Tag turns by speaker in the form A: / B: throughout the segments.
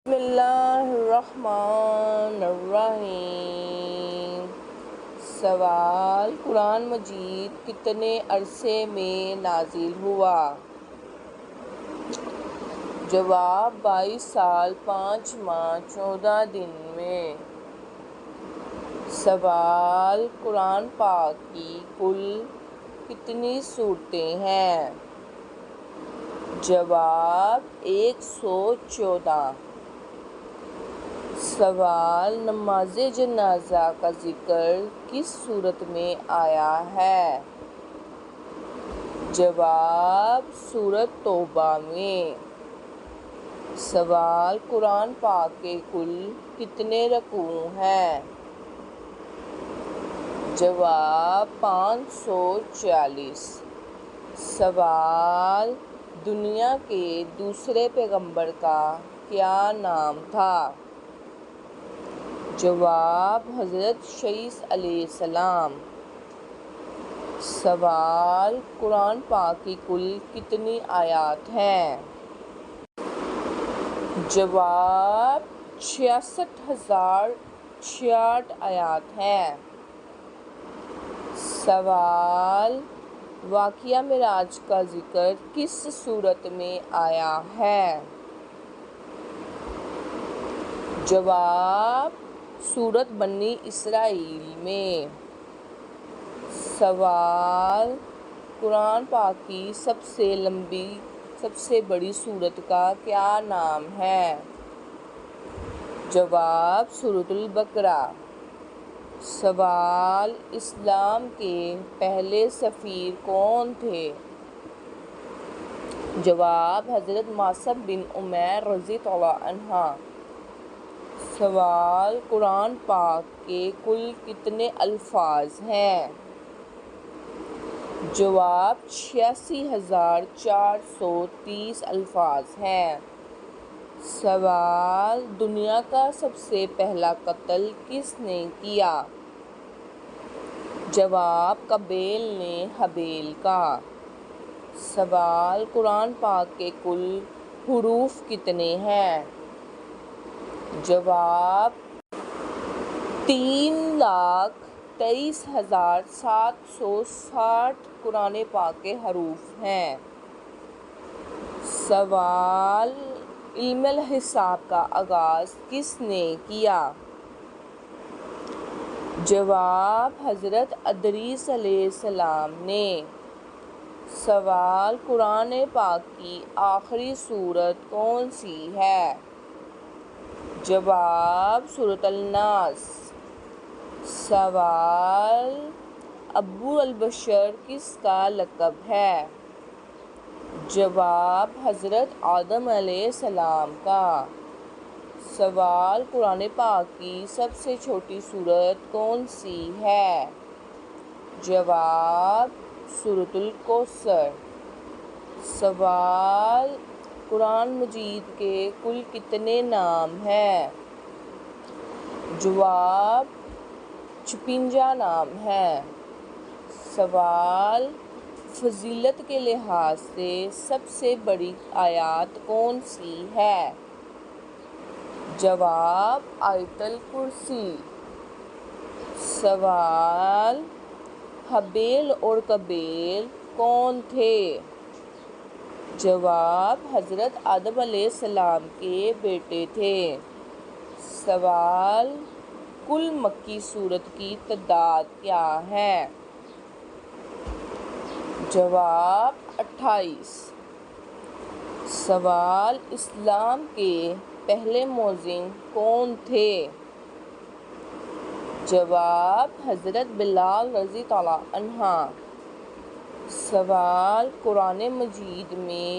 A: بسم اللہ الرحمن الرحیم۔ سوال: قرآن مجید کتنے عرصے میں نازل ہوا؟ جواب: 22 سال 5 ماہ 14 دن میں۔ سوال: قرآن پاک کی کل کتنی سورتیں ہیں؟ جواب: 114۔ سوال: نماز جنازہ کا ذکر کس سورت میں آیا ہے؟ جواب: سورۃ توبہ میں۔ سوال: قرآن پاک کے کل کتنے رکوع ہیں؟ جواب: 540۔ سوال: دنیا کے دوسرے پیغمبر کا کیا نام تھا؟ جواب: حضرت شیس علیہ السلام۔ سوال: قرآن پاک کی کل کتنی آیات ہیں؟ جواب: 66,066 آیات ہیں۔ سوال: واقعہ معراج کا ذکر کس سورت میں آیا ہے؟ جواب: سورۃ بنی اسرائیل میں۔ سوال: قرآن پاک کی سب سے لمبی سب سے بڑی سورت کا کیا نام ہے؟ جواب: سورۃ البقرہ۔ سوال: اسلام کے پہلے سفیر کون تھے؟ جواب: حضرت مصعب بن عمیر رضی اللہ عنہ۔ سوال: قرآن پاک کے کل کتنے الفاظ ہیں؟ جواب: 86,430 الفاظ ہیں۔ سوال: دنیا کا سب سے پہلا قتل کس نے کیا؟ جواب: قابیل نے ہابیل کا۔ سوال: قرآن پاک کے کل حروف کتنے ہیں؟ جواب: 3,23,760 قرآن پاک کے حروف ہیں۔ سوال: علم الحساب کا آغاز کس نے کیا؟ جواب: حضرت ادریس علیہ السلام نے۔ سوال: قرآن پاک کی آخری سورت کون سی ہے؟ جواب: سورۃ الناس۔ سوال: ابو البشر کس کا لقب ہے؟ جواب: حضرت آدم علیہ السلام کا۔ سوال: قرآن پاک کی سب سے چھوٹی سورت کون سی ہے؟ جواب: سورۃ الکوثر۔ سوال: قرآن مجید کے کل کتنے نام ہیں؟ جواب: 56 نام ہیں۔ سوال: فضیلت کے لحاظ سے سب سے بڑی آیت کون سی ہے؟ جواب: آیت الکرسی۔ سوال: ہابیل اور قابیل کون تھے؟ جواب: حضرت آدم علیہ السلام کے بیٹے تھے۔ سوال: کل مکی سورت کی تعداد کیا ہے؟ جواب: 28۔ سوال: اسلام کے پہلے مؤذن کون تھے؟ جواب: حضرت بلال رضی اللہ عنہ۔ سوال: قرآن مجید میں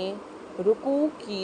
A: رکوع کی